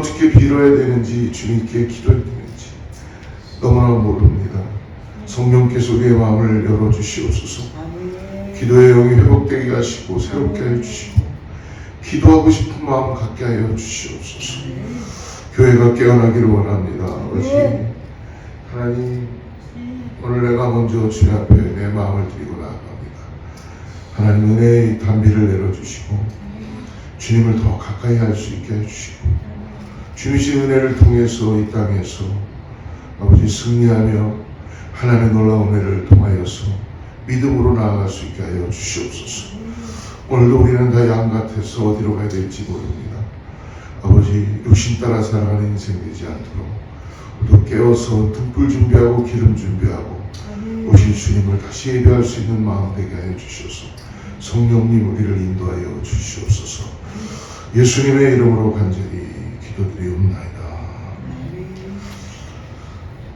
어떻게 빌어야 되는지, 주님께 기도해야 되는지 너무나 모릅니다. 성령께서 우리의 마음을 열어주시옵소서. 기도의 영이 회복되게 하시고 새롭게 해주시고 기도하고 싶은 마음 갖게 하여 주시옵소서. 교회가 깨어나기를 원합니다. 아버지 하나님, 오늘 내가 먼저 주님 앞에 내 마음을 드리고 나아갑니다. 하나님, 은혜의 단비를 내려주시고 주님을 더 가까이 할 수 있게 해주시고 주님의 은혜를 통해서 이 땅에서 아버지 승리하며 하나님의 놀라운 은혜를 통하여서 믿음으로 나아갈 수 있게 하여 주시옵소서. 오늘도 우리는 다 양 같아서 어디로 가야 될지 모릅니다. 아버지, 육신 따라 살아가는 인생 되지 않도록 또 깨어서 등불 준비하고 기름 준비하고 오신 주님을 다시 예배할 수 있는 마음 되게 하여 주시옵소서. 성령님, 우리를 인도하여 주시옵소서. 예수님의 이름으로 간절히 기도드리옵나이다.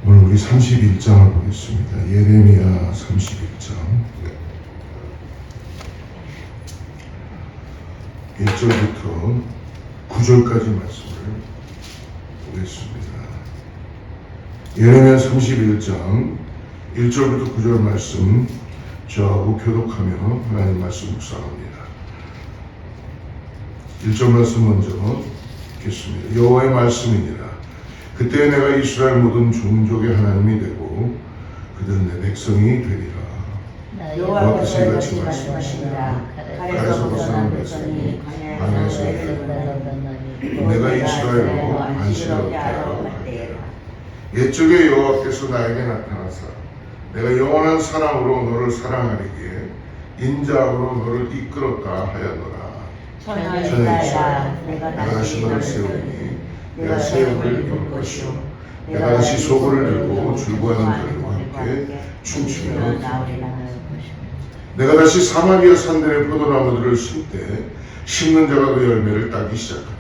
오늘 우리 31장을 보겠습니다. 예레미야 31장 1절부터 9절까지 말씀을 보겠습니다. 예레미야 31장 1절부터 9절 말씀 저하고 교독하며 하나님 말씀 묵상합니다. 1절 말씀 먼저 읽겠습니다. 여호와의 말씀이니라. 그때 내가 이스라엘 모든 종족의 하나님이 되고 그들은 내 백성이 되리라. 여호와께서 이같이 말씀하시니라. 가에서 벗어난 백성이 광야에서 되리라. 내가 이스라엘로 안식을 얻게 하러 갈 때라. 옛적에 여호와께서 나에게 나타나사 내가 영원한 사랑으로 너를 사랑하리기에 인자함으로 너를 이끌었다 하였노라. 전하 이스라엘아, 내가 다시 너를 세우니 내가 세움을 입을 것이요 내가 다시 소굴을 들고 줄고하는 들과 함께 춤추며 나오리라. 내가 다시 사마리아 산들의 포도나무들을 심때 심는 자가 그 열매를 따기 시작하리라.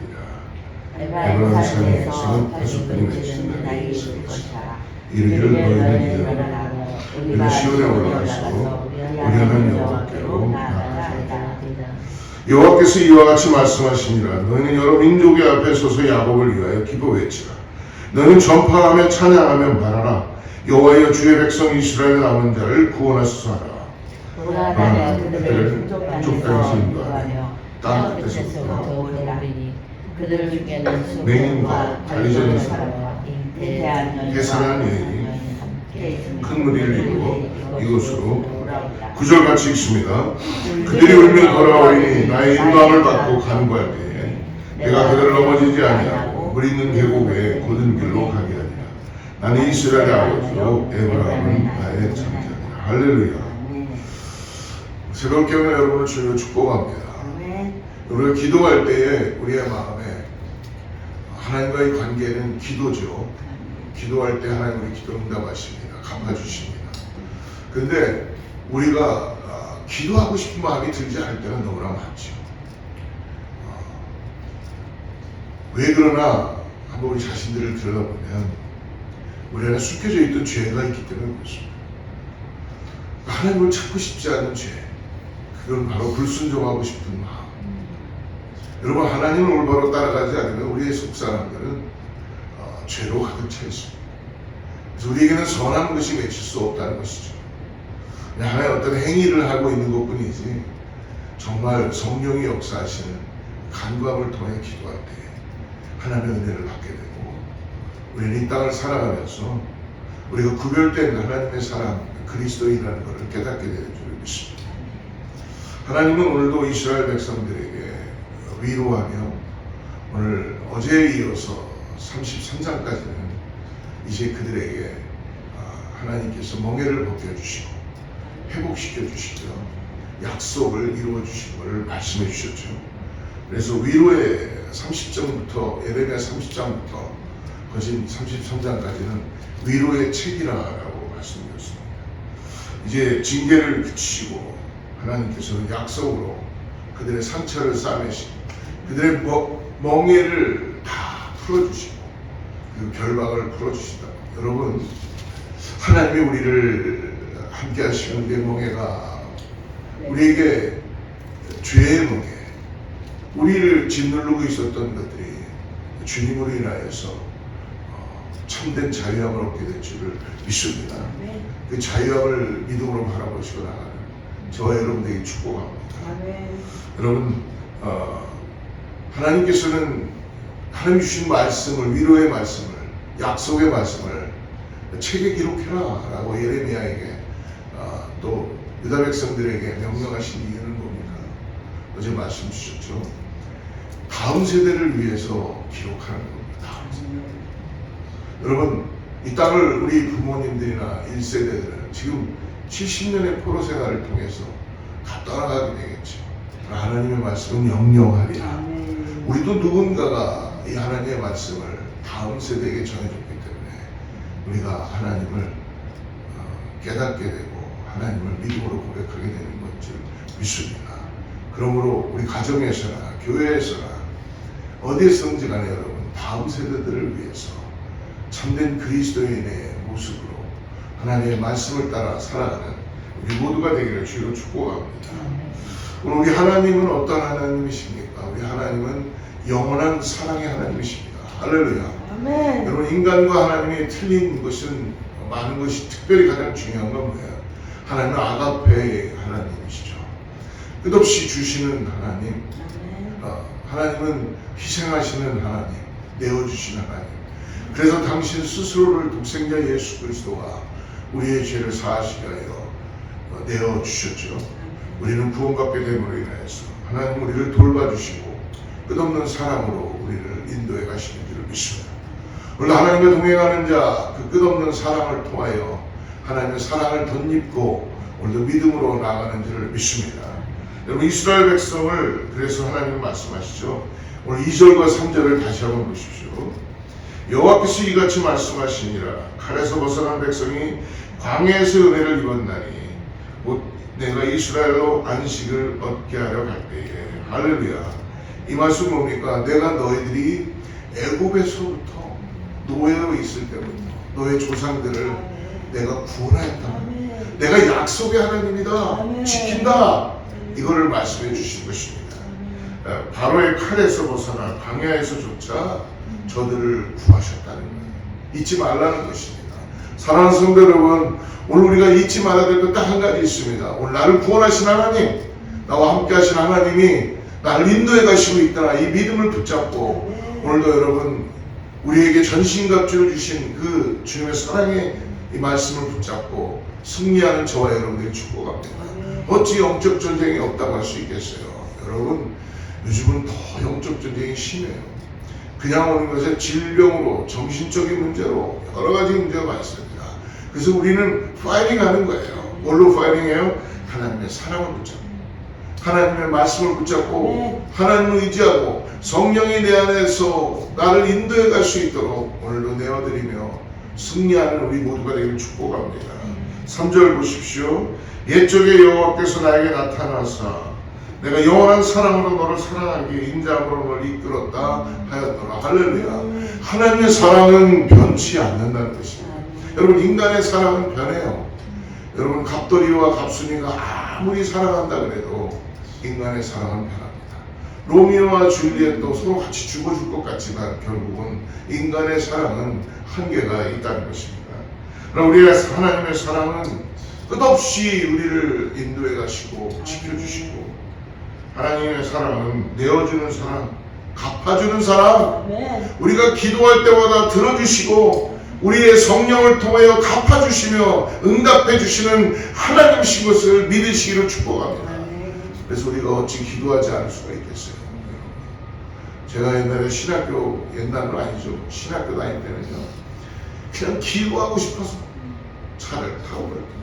에브라임 산에서 다시 번지는 날이 있을 것이라. 이르기를 너희는 일어나라. 우리가 시온에 올라가서 우리 하나님 여호와께로 나아가자. 여호와께서 이와 같이 말씀하시니라. 너희는 여러 민족의 앞에 서서 야곱을 위하여 기도 외치라. 너희는 전파하며 찬양하며 말하라. 여호와여, 주의 백성 이스라엘 남은 자를 구원하소서 하라. 그러나 그들을 족장에서 인도하며 땅 끝에서부터 오리라. 그들 중에는 맹인과 관리전의 사람과 계산한 여인이 큰 무리를 이루고 이곳으로 9절 같이 읽습니다. 그들이 울며 걸어오리니 나의 인도함을 받고 간구할 때에 내가 그들을 넘어지지 아니하고 물 있는 계곡에 곧은 길로 가게 하리라. 나는 이스라엘의 아버지요 에브라임은 나의 장자니라. 할렐루야. 새벽 깨우는 여러분을 주님으로 축복합니다. 우리가 기도할 때에 우리의 마음에 하나님과의 관계는 기도죠. 기도할 때 하나님 우리 기도 응답하십니다. 갚아주십니다. 그런데 우리가 기도하고 싶은 마음이 들지 않을 때는 너무나 많죠. 왜 그러나 한번 우리 자신들을 들여다보면 우리 안에 숨겨져 있던 죄가 있기 때문에 그렇습니다. 하나님을 찾고 싶지 않은 죄, 그건 바로 불순종하고 싶은 마음. 여러분, 하나님을 올바로 따라가지 않으면 우리의 속사람들은 죄로 가득 차 있습니다. 그래서 우리에게는 선한 것이 맺힐 수 없다는 것이죠. 그냥 하나의 어떤 행위를 하고 있는 것뿐이지 정말 성령이 역사하시는 간구함을 통해 기도할 때 하나님의 은혜를 받게 되고 우리는 이 땅을 살아가면서 우리가 구별된 하나님의 사랑, 그리스도인이라는 것을 깨닫게 되는 줄 믿습니다. 하나님은 오늘도 이스라엘 백성들에게 위로하며 오늘 어제에 이어서 33장까지는 이제 그들에게 하나님께서 멍에를 벗겨주시고 회복시켜주시며 약속을 이루어주신 것을 말씀해 주셨죠. 그래서 위로의 30장부터 예레미야 30장부터 거진 33장까지는 위로의 책이라고 말씀드렸습니다. 이제 징계를 그치시고 하나님께서는 약속으로 그들의 상처를 싸매시고 그들의 멍에를 다 풀어주시고 그 결박을 풀어주시다. 여러분, 하나님이 우리를 함께 하시는 우리의 멍에가 우리에게 죄의 멍에, 우리를 짓누르고 있었던 것들이 주님으로 인하여서 참된 자유함을 얻게 될 줄을 믿습니다. 그 자유함을 믿음으로 바라보시고 나가는 저와 여러분들에게 축복합니다. 여러분, 하나님께서는 하나님 주신 말씀을, 위로의 말씀을, 약속의 말씀을 책에 기록해라 라고 예레미야에게 또 유다 백성들에게 명령하신 이유는 뭡니까? 어제 말씀 주셨죠. 다음 세대를 위해서 기록하는 겁니다. 다음 세대. 여러분, 이 땅을 우리 부모님들이나 1세대들은 지금 70년의 포로 생활을 통해서 다 떠나가게 되겠죠. 하나님의 말씀은 영영하리라. 우리도 누군가가 이 하나님의 말씀을 다음 세대에게 전해줬기 때문에 우리가 하나님을 깨닫게 되고 하나님을 믿음으로 고백하게 되는 것을 믿습니다. 그러므로 우리 가정에서나 교회에서나 어디에서든지 간에 여러분, 다음 세대들을 위해서 참된 그리스도인의 모습으로 하나님의 말씀을 따라 살아가는 우리 모두가 되기를 주로 축복합니다. 오늘 우리 하나님은 어떤 하나님이십니까? 우리 하나님은 영원한 사랑의 하나님이십니다. 할렐루야. 아멘. 여러분, 인간과 하나님이 틀린 것은 많은 것이 특별히 가장 중요한 건 뭐예요? 하나님은 아가페의 하나님이시죠. 끝없이 주시는 하나님. 하나님은 희생하시는 하나님, 내어주시는 하나님. 그래서 당신 스스로를 독생자 예수 그리스도가 우리의 죄를 사하시게 하여 내어주셨죠. 우리는 구원받게 됨으로 인하여서 하나님 우리를 돌봐주시고 끝없는 사랑으로 우리를 인도해 가시는 줄을 믿습니다. 오늘 하나님과 동행하는 자, 그 끝없는 사랑을 통하여 하나님의 사랑을 덧입고 오늘도 믿음으로 나아가는 줄을 믿습니다. 여러분, 이스라엘 백성을 그래서 하나님은 말씀하시죠. 오늘 2절과 3절을 다시 한번 보십시오. 여호와께서 이같이 말씀하시니라. 칼에서 벗어난 백성이 광야에서 은혜를 입었나니 곧 내가 이스라엘로 안식을 얻게 하려 갈 때에. 할렐루야. 이 말씀 뭡니까? 내가 너희들이 애굽에서부터 노예로 있을 때부터 너의 조상들을 내가 구원하였다. 내가 약속의 하나님이다. 지킨다. 이거를 말씀해 주신 것입니다. 바로의 칼에서 벗어나 광야에서조차 저들을 구하셨다는 거예요. 잊지 말라는 것입니다. 사랑하는 성도 여러분, 오늘 우리가 잊지 말아야 될 것 딱 한 가지 있습니다. 오늘 나를 구원하신 하나님, 나와 함께 하신 하나님이 나를 인도해 가시고 있더라. 이 믿음을 붙잡고 오늘도 여러분, 우리에게 전신갑주를 주신 그 주님의 사랑의 이 말씀을 붙잡고 승리하는 저와 여러분들이 축복합니다. 어찌 영적 전쟁이 없다고 할 수 있겠어요? 여러분, 요즘은 더 영적 전쟁이 심해요. 그냥 오는 것에 질병으로, 정신적인 문제로 여러 가지 문제가 많습니다. 그래서 우리는 파이팅 하는 거예요. 뭘로 파이팅해요? 하나님의 사랑을 붙잡고, 하나님의 말씀을 붙잡고, 하나님을 의지하고, 성령이 내 안에서 나를 인도해 갈 수 있도록 오늘도 내어드리며 승리하는 우리 모두가 되기를 축복합니다. 3절 보십시오. 옛적에 여호와께서 나에게 나타나사 내가 영원한 사랑으로 너를 사랑하기에 인자함으로 너를 이끌었다 하였더라. 할렐루야. 하나님의 사랑은 변치 않는다는 것입니다. 여러분, 인간의 사랑은 변해요. 여러분, 갑돌이와 갑순이가 아무리 사랑한다 그래도 인간의 사랑은 변합니다. 로미오와 줄리엣도 서로 같이 죽어줄 것 같지만 결국은 인간의 사랑은 한계가 있다는 것입니다. 그럼 우리의 하나님의 사랑은 끝없이 우리를 인도해 가시고 지켜주시고, 하나님의 사랑은 내어주는 사랑, 갚아주는 사랑, 우리가 기도할 때마다 들어주시고 우리의 성령을 통하여 갚아주시며 응답해주시는 하나님이신 것을 믿으시기를 축복합니다. 그래서 우리가 어찌 기도하지 않을 수가 있겠어요? 제가 옛날에 신학교, 옛날은 아니죠, 신학교 다닐 때는요, 그냥 기도하고 싶어서 차를 타고 그랬구나.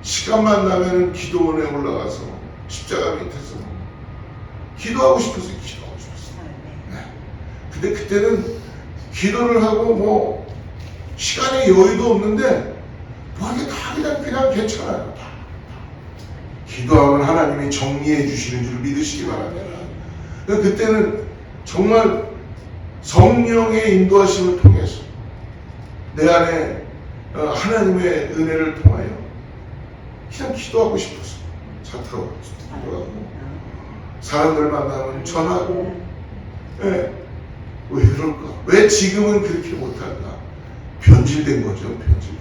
시간만 나면 기도원에 올라가서 십자가 밑에서 기도하고 싶어서 기도하고 싶었어요. 네. 근데 그때는 기도를 하고 뭐 시간에 여유도 없는데 뭐 이게 다 그냥 괜찮아요. 다. 기도하면 하나님이 정리해 주시는 줄 믿으시기 바랍니다. 그때는 정말 성령의 인도하심을 통해서 내 안에 하나님의 은혜를 통하여 그냥 기도하고 싶었어. 차 타고 기도하고 사람들 만나면 전하고, 예, 왜 그럴까? 왜 지금은 그렇게 못할까? 변질된 거죠, 변질.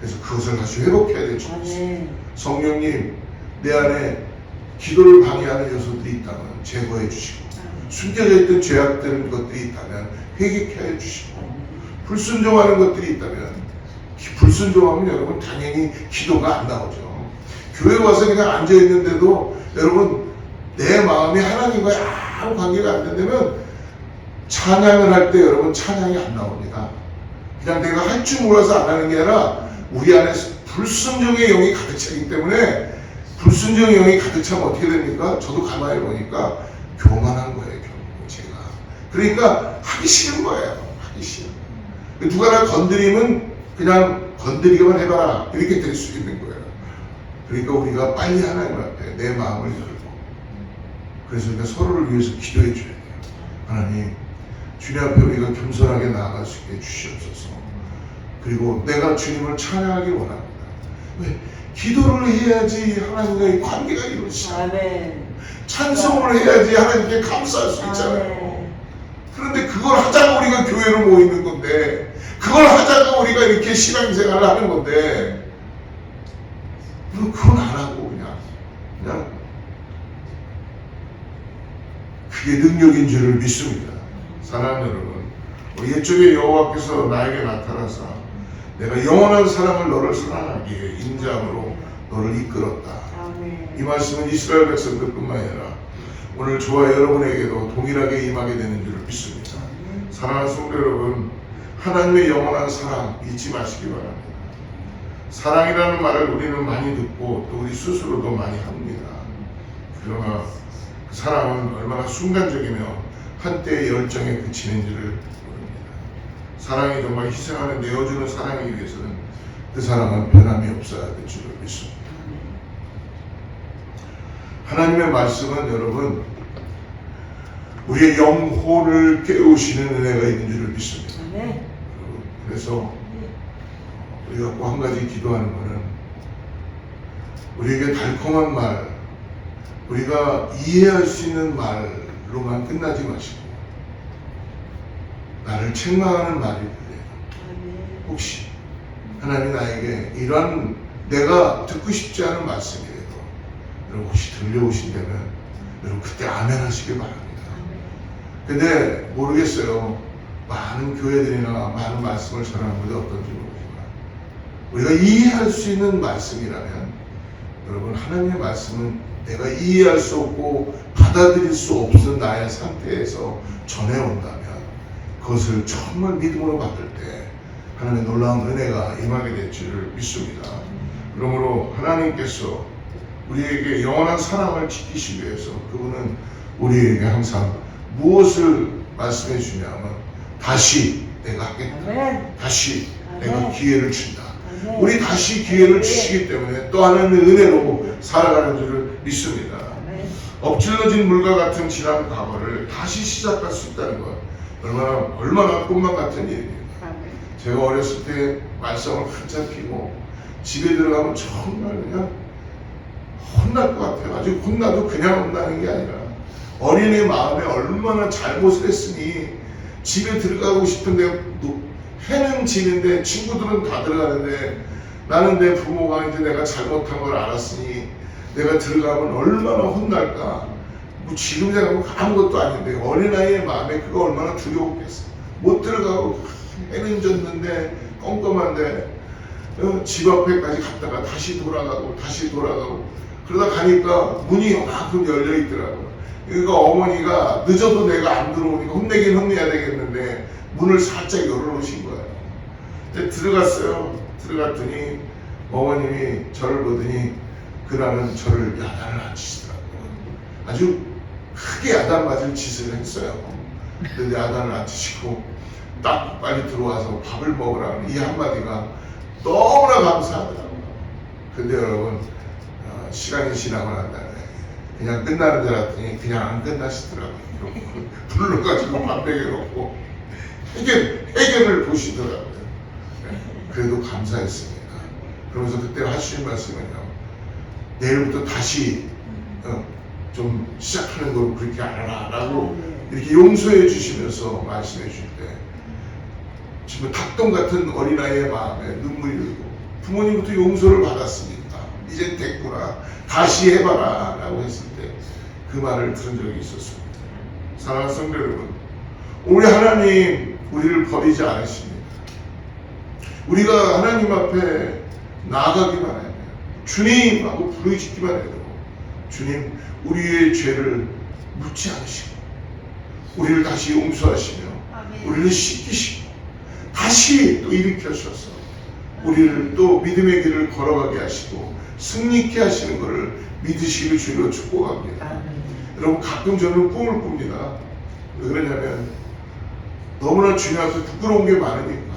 그래서 그것을 다시 회복해야 될 줄 믿습니다. 성령님, 내 안에 기도를 방해하는 요소들이 있다면 제거해 주시고, 숨겨져 있던 죄악된 것들이 있다면 회개케 해 주시고, 불순종하는 것들이 있다면, 불순종하면 여러분 당연히 기도가 안 나오죠. 교회 와서 그냥 앉아 있는데도 여러분 내 마음이 하나님과 아무 관계가 안 된다면 찬양을 할 때 여러분 찬양이 안 나옵니다. 그냥 내가 할 줄 몰라서 안 하는 게 아니라 우리 안에 불순종의 영이 가득 차기 때문에, 불순종의 영이 가득 차면 어떻게 됩니까? 저도 가만히 보니까 교만한 거예요, 제가. 그러니까 하기 싫은 거예요. 하기 싫은 거예요. 누가 나 건드리면 그냥 건드리기만 해봐라, 이렇게 될 수 있는 거예요. 그러니까 우리가 빨리 하나님 앞에 내 마음을 열고, 그래서 우리가 서로를 위해서 기도해 줘야 돼요. 하나님, 주님 앞에 우리가 겸손하게 나아갈 수 있게 주시옵소서. 그리고 내가 주님을 찬양하기 원합니다. 왜? 기도를 해야지 하나님과의 관계가 이루어지잖아요. 찬송을 해야지 하나님께 감사할 수 있잖아요. 그런데 그걸 하자고 우리가 교회로 모이는 건데, 그걸 하자고 우리가 이렇게 신앙생활을 하는 건데, 그건 안 하고 그냥 그게 능력인 줄을 믿습니다. 사랑하는 여러분, 우리 옛적에 여호와께서 나에게 나타나서 내가 영원한 사랑을 너를 사랑하기에 인자함으로 너를 이끌었다. 이 말씀은 이스라엘 백성들뿐만 아니라 오늘 저와 여러분에게도 동일하게 임하게 되는 줄을 믿습니다. 사랑하는 성도 여러분, 하나님의 영원한 사랑 잊지 마시기 바랍니다. 사랑이라는 말을 우리는 많이 듣고 또 우리 스스로도 많이 합니다. 그러나 그 사랑은 얼마나 순간적이며 한때의 열정에 그치는지를 모릅니다. 사랑이 정말 희생하는, 내어주는 사랑이기 위해서는 그 사랑은 변함이 없어야 될 줄을 믿습니다. 하나님의 말씀은 여러분 우리의 영혼을 깨우시는 은혜가 있는 줄을 믿습니다. 그래서 우리가 꼭 한 가지 기도하는 것은 우리에게 달콤한 말, 우리가 이해할 수 있는 말로만 끝나지 마시고 나를 책망하는 말이 들려요. 혹시 하나님이 나에게 이런 내가 듣고 싶지 않은 말씀이라도 여러분 혹시 들려오신다면 여러분 그때 아멘 하시길 바랍니다. 근데 모르겠어요. 많은 교회들이나 많은 말씀을 전하는 분이 어떤지 모르지만 우리가 이해할 수 있는 말씀이라면 여러분 하나님의 말씀은 내가 이해할 수 없고 받아들일 수 없는 나의 상태에서 전해온다면 그것을 정말 믿음으로 받을 때 하나님의 놀라운 은혜가 임하게 될 줄을 믿습니다. 그러므로 하나님께서 우리에게 영원한 사랑을 지키시기 위해서 그분은 우리에게 항상 무엇을 말씀해 주냐면 다시 내가 하겠다. 다시 내가 기회를 준다. 우리 다시 기회를 주시기 때문에 또 하나님의 은혜로 살아가는 줄을 믿습니다. 엎질러진 물과 같은 지난 과거를 다시 시작할 수 있다는 것 얼마나 꿈만 같은 일입니다. 제가 어렸을 때 말썽을 한참 피고 집에 들어가면 정말 그냥 혼날 것 같아요. 아주 혼나도 그냥 혼나는 게 아니라 어린이 마음에 얼마나 잘못을 했으니 집에 들어가고 싶은데 해는 지는데 친구들은 다 들어가는데 나는 내 부모가 이제 내가 잘못한 걸 알았으니 내가 들어가면 얼마나 혼날까. 뭐 지금 생각하면 아무것도 아닌데 어린아이의 마음에 그거 얼마나 두려웠겠어. 못 들어가고 해는 졌는데 껌껌한데 집 앞에까지 갔다가 다시 돌아가고 그러다 가니까 문이 요만큼 열려 있더라고요. 그러니까 어머니가 늦어도 내가 안 들어오니까 혼내긴 혼내야 되겠는데 문을 살짝 열어놓으신 거예요. 근데 들어갔어요. 들어갔더니 어머님이 저를 보더니 그날은 저를 야단을 안 치시더라고요. 아주 크게 야단 맞을 짓을 했어요. 근데 야단을 안 치시고 딱 빨리 들어와서 밥을 먹으라는 이 한마디가 너무나 감사하더라고요. 근데 여러분 시간이 지나고 난 다음에 그냥 끝나는 줄 알았더니 그냥 안 끝나시더라고요. 불러가지고 밥 먹여놓고 해결을 보시더라고요. 그래도 감사했습니다. 그러면서 그때 하시는 말씀은요, 내일부터 다시 좀 시작하는 걸 그렇게 알아라 라고 이렇게 용서해 주시면서 말씀해 주실 때 지금 닭똥 같은 어린아이의 마음에 눈물이 흐르고 부모님부터 용서를 받았으니까 이제 됐구나 다시 해봐라 라고 했을 때 그 말을 들은 적이 있었습니다. 사랑하는 성도 여러분, 우리 하나님 우리를 버리지 않으십니다. 우리가 하나님 앞에 나아가기만 해요. 주님 하고 부르짖기만 해도 주님 우리의 죄를 묻지 않으시고 우리를 다시 용서하시며 우리를 씻기시고 다시 또 일으켜셔서 우리를 또 믿음의 길을 걸어가게 하시고 승리케 하시는 것을 믿으시길 주로 축복합니다. 여러분 가끔 저는 꿈을 꿉니다. 왜 그러냐면 너무나 주님 앞에 부끄러운 게 많으니까.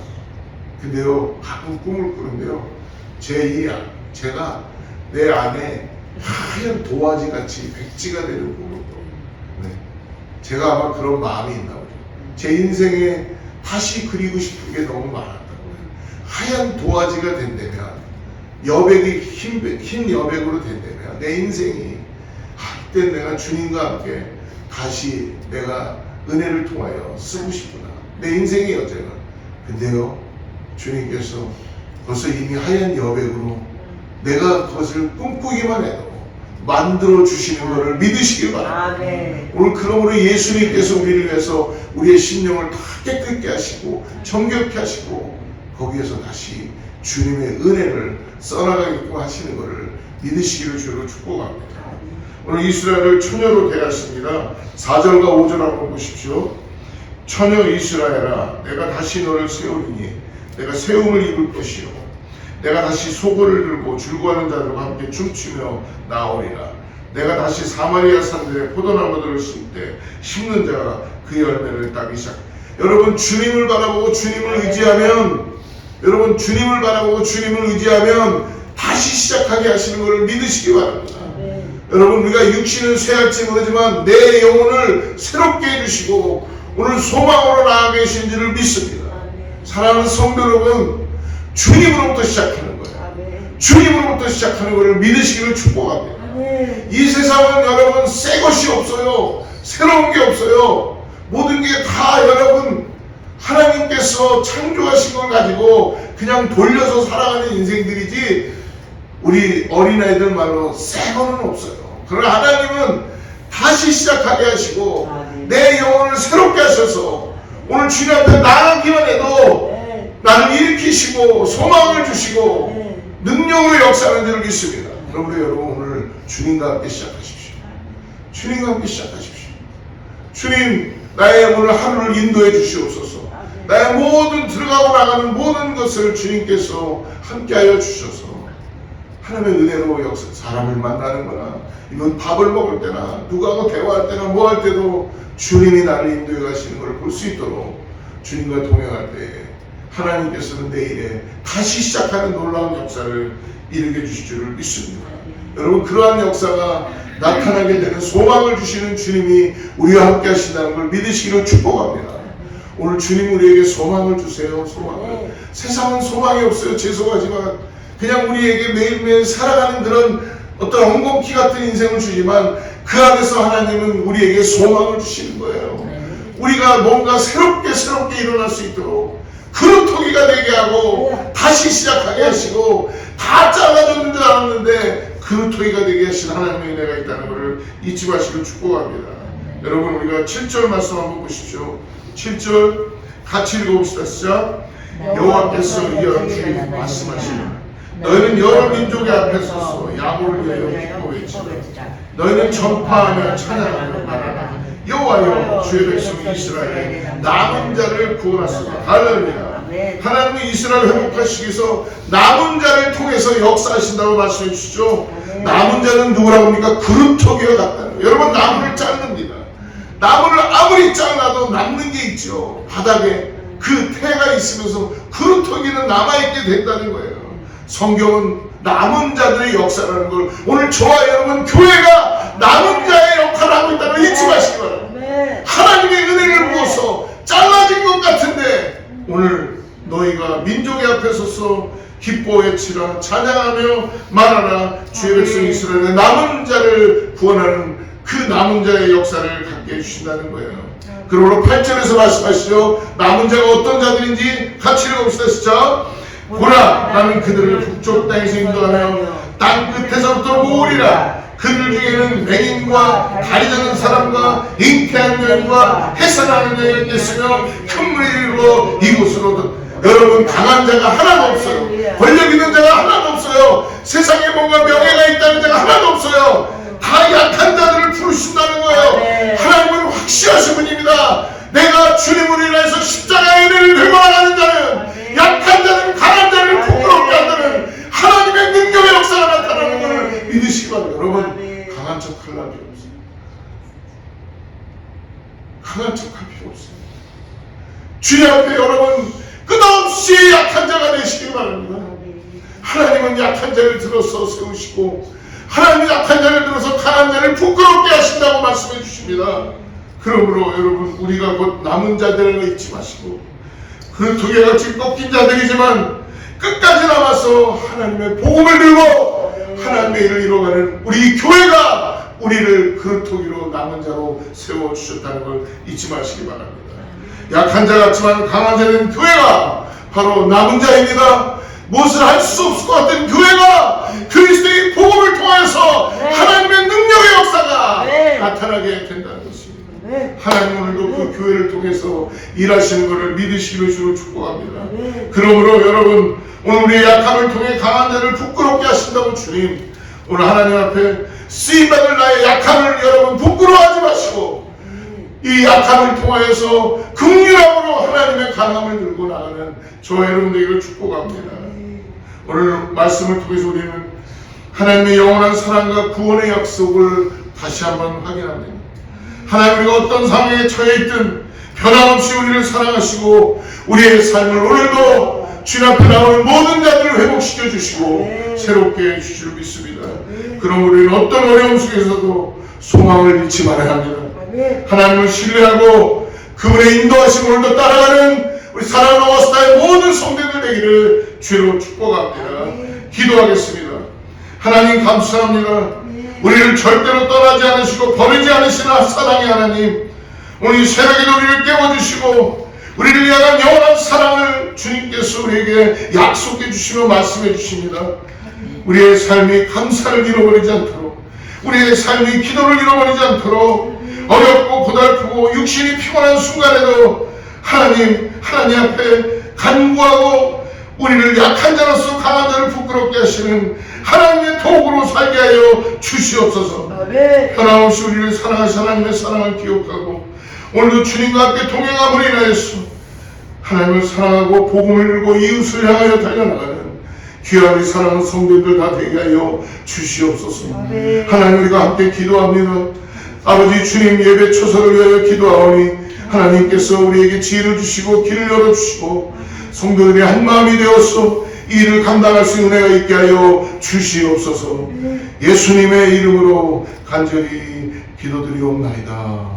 근데요 가끔 꿈을 꾸는데요 제가 내 안에 하얀 도화지 같이 백지가 되는 꿈을 꿔요. 네. 제가 아마 그런 마음이 있나 보죠. 제 인생에 다시 그리고 싶은 게 너무 많았다고. 하얀 도화지가 된다면 여백이 흰 여백으로 된다면 내 인생이 이때 내가 주님과 함께 다시 내가 은혜를 통하여 쓰고 싶구나. 내 인생의 여정은. 근데요 주님께서 벌써 이미 하얀 여백으로 내가 그것을 꿈꾸기만 해도 만들어 주시는 것을 믿으시길 바랍니다. 오늘 그러므로 예수님께서 우리를 위해서 우리의 심령을 다 깨끗게 하시고 정결케 하시고 거기에서 다시 주님의 은혜를 써나가게끔 하시는 것을 믿으시기를 주로 축복합니다. 오늘 이스라엘을 처녀로 대하십니다. 4절과 5절 한번 보십시오. 처녀 이스라엘아 내가 다시 너를 세우리니 내가 세움을 입을 것이요 내가 다시 소고를 들고 줄구하는 자들과 함께 춤추며 나오리라. 내가 다시 사마리아 산들에 포도나무들을 심되 심는 자가 그 열매를 따기 시작. 여러분 주님을 바라보고 주님을 의지하면 다시 시작하게 하시는 것을 믿으시기 바랍니다. 여러분 우리가 육신은 쇠할지 모르지만 내 영혼을 새롭게 해주시고 오늘 소망으로 나아가 계신지를 믿습니다. 사랑하는 성도 여러분 주님으로부터 시작하는 거예요. 주님으로부터 시작하는 것을 믿으시기를 축복합니다. 이 세상은 여러분 새 것이 없어요. 새로운 게 없어요. 모든 게 다 여러분 하나님께서 창조하신 걸 가지고 그냥 돌려서 살아가는 인생들이지 우리 어린아이들 말로 새 거는 없어요. 그러나 하나님은 다시 시작하게 하시고 내 영혼을 새롭게 하셔서 오늘 주님 앞에 나가기만 해도 나를 일으키시고 소망을 주시고 능력으로 역사하는 줄을 믿습니다. 그러므로 여러분 오늘 주님과 함께 시작하십시오. 주님과 함께 시작하십시오. 주님 나의 오늘 하루를 인도해 주시옵소서. 나의 모든 들어가고 나가는 모든 것을 주님께서 함께하여 주셔서 하나님의 은혜로 역사 사람을 만나는 거나 이건 밥을 먹을 때나 누구하고 대화할 때나 뭐 할 때도 주님이 나를 인도해 가시는 걸 볼 수 있도록 주님과 동행할 때 하나님께서는 내일에 다시 시작하는 놀라운 역사를 이루게 주실 줄을 믿습니다. 여러분 그러한 역사가 나타나게 되는 소망을 주시는 주님이 우리와 함께 하신다는 걸 믿으시기를 축복합니다. 오늘 주님 우리에게 소망을 주세요. 소망을. 세상은 소망이 없어요. 죄송하지만 그냥 우리에게 매일매일 살아가는 그런 어떤 엉겅퀴 같은 인생을 주지만 그 안에서 하나님은 우리에게 소망을 주시는 거예요. 우리가 뭔가 새롭게 일어날 수 있도록 그루터기가 되게 하고 다시 시작하게 하시고 다 잘라졌는 줄 알았는데 그루터기가 되게 하신 하나님의 은혜가 있다는 것을 잊지 마시고 축복합니다. 여러분 우리가 7절 말씀 한번 보십시오. 7절 같이 읽어봅시다. 시작. 여호와께서 이어 주님 말씀하시는 너희는 여러 민족의 앞에 서서 야곱을 위하여 기뻐 외치라. 너희는 전파하며 찬양하며 말하라. 여호와여 주의 백성 이스라엘의 남은 자를 구원하소서. 할렐루야. 하나님은 이스라엘 회복하시기 위해서 남은 자를 통해서 역사하신다고 말씀해 주시죠. 남은 자는 누구라고 합니까? 그루터기와 같다는 거예요. 여러분 나무를 자릅니다. 나무를 아무리 잘라도 남는 게 있죠. 바닥에 그 태가 있으면서 그루터기는 남아있게 된다는 거예요. 성경은 남은 자들의 역사라는 걸 오늘 저와 여러분 교회가 남은 자의 역할을 하고 있다는 걸 잊지 마시기 바랍니다. 하나님의 은혜를 부어서 잘라진 것 같은데 오늘 너희가 민족의 앞에 서서 기뻐 외치라 찬양하며 말하라. 주의 백성 이스라엘의 남은 자를 구원하는 그 그 남은 자의 역사를 갖게 해주신다는 거예요. 그러므로 8절에서 말씀하시죠. 남은 자가 어떤 자들인지 같이 읽어봅시다. 시작. 보라, 나는 그들을 북쪽 땅에서 인도하며 땅 끝에서부터 모으리라. 그들 중에는 맹인과 다리 젖은 사람과 잉태한 여인과 해산하는 여인이 있으며 큰 물이 이르러 이곳으로. 여러분, 강한 자가 하나도 없어요. 권력 있는 자가 하나도 없어요. 세상에 뭔가 명예가 있다는 자가 하나도 없어요. 다 약한 자들을 부르신다는 거예요. 하나님은 확실하신 분입니다. 내가 주님을 인하여서 십자가의 은혜를 들고 나가는 자는, 약한 자는 강한 자를 부끄럽게 한다는 하나님의 능력의 역사가 나타나는 것을 믿으시기 바랍니다. 여러분, 강한 척 할 필요 없어요. 강한 척 할 필요 없어요. 주님 앞에 여러분 끝없이 약한 자가 되시기 바랍니다. 하나님은 약한 자를 들어서 세우시고, 하나님이 약한 자를 들어서 강한 자를 부끄럽게 하신다고 말씀해 주십니다. 그러므로 여러분, 우리가 곧 남은 자들을 잊지 마시고, 그 두 개같이 꺾인 자들이지만 끝까지 남아서 하나님의 복음을 들고 하나님의 일을 이뤄가는 우리 교회가 우리를 그루터기로 남은 자로 세워주셨다는 걸 잊지 마시기 바랍니다. 약한 자 같지만 강한 자 된 교회가 바로 남은 자입니다. 무엇을 할 수 없을 것 같은 교회가 그리스도의 복음을 통해서 하나님의 능력의 역사가 나타나게 된다는 것입니다. 하나님 오늘도 그 교회를 통해서 일하시는 것을 믿으시기로 주로 축복합니다. 그러므로 여러분, 오늘 우리의 약함을 통해 강한 자를 부끄럽게 하신다고 주님, 오늘 하나님 앞에 쓰임받을 나의 약함을 여러분 부끄러워하지 마시고, 이 약함을 통하여서 긍휼함으로 하나님의 강함을 들고 나가는 저와 여러분들에게 축복합니다. 오늘 말씀을 통해서 우리는 하나님의 영원한 사랑과 구원의 약속을 다시 한번 확인합니다. 하나님, 우리가 어떤 상황에 처해 있든 변함없이 우리를 사랑하시고 우리의 삶을 오늘도 주님 앞에 나오는 모든 자들을 회복시켜 주시고 새롭게 해주실 줄 믿습니다. 그럼 우리는 어떤 어려움 속에서도 소망을 잃지 말아야 합니다. 하나님을 신뢰하고 그분의 인도하심 오늘도 따라가는 우리 사랑하는 어스타의 모든 성도들 되기를 주로 축복합니다. 기도하겠습니다. 하나님 감사합니다. 우리를 절대로 떠나지 않으시고 버리지 않으시는 사랑의 하나님, 오늘 이 새벽에도 우리를 깨워주시고 우리를 향한 영원한 사랑을 주님께서 우리에게 약속해 주시며 말씀해 주십니다. 우리의 삶이 감사를 잃어버리지 않도록, 우리의 삶이 기도를 잃어버리지 않도록, 어렵고 고달프고 육신이 피곤한 순간에도 하나님 앞에 간구하고 우리를 약한 자로서 강한 자를 부끄럽게 하시는 하나님의 도구로 살게 하여 주시옵소서. 변함없이 우리를 사랑하신 하나님의 사랑을 기억하고 오늘도 주님과 함께 동행함으로 인하여서 하나님을 사랑하고 복음을 들고 이웃을 향하여 달려나가는 귀한 우리 사랑하는 성도들 다 되게 하여 주시옵소서. 하나님, 우리가 함께 기도합니다. 아버지 주님, 예배 초서를 위하여 기도하오니 하나님께서 우리에게 지혜를 주시고 길을 열어주시고 성도들이 한마음이 되어서 이 일을 감당할 수 있는 은혜가 있게 하여 주시옵소서. 예수님의 이름으로 간절히 기도드리옵나이다.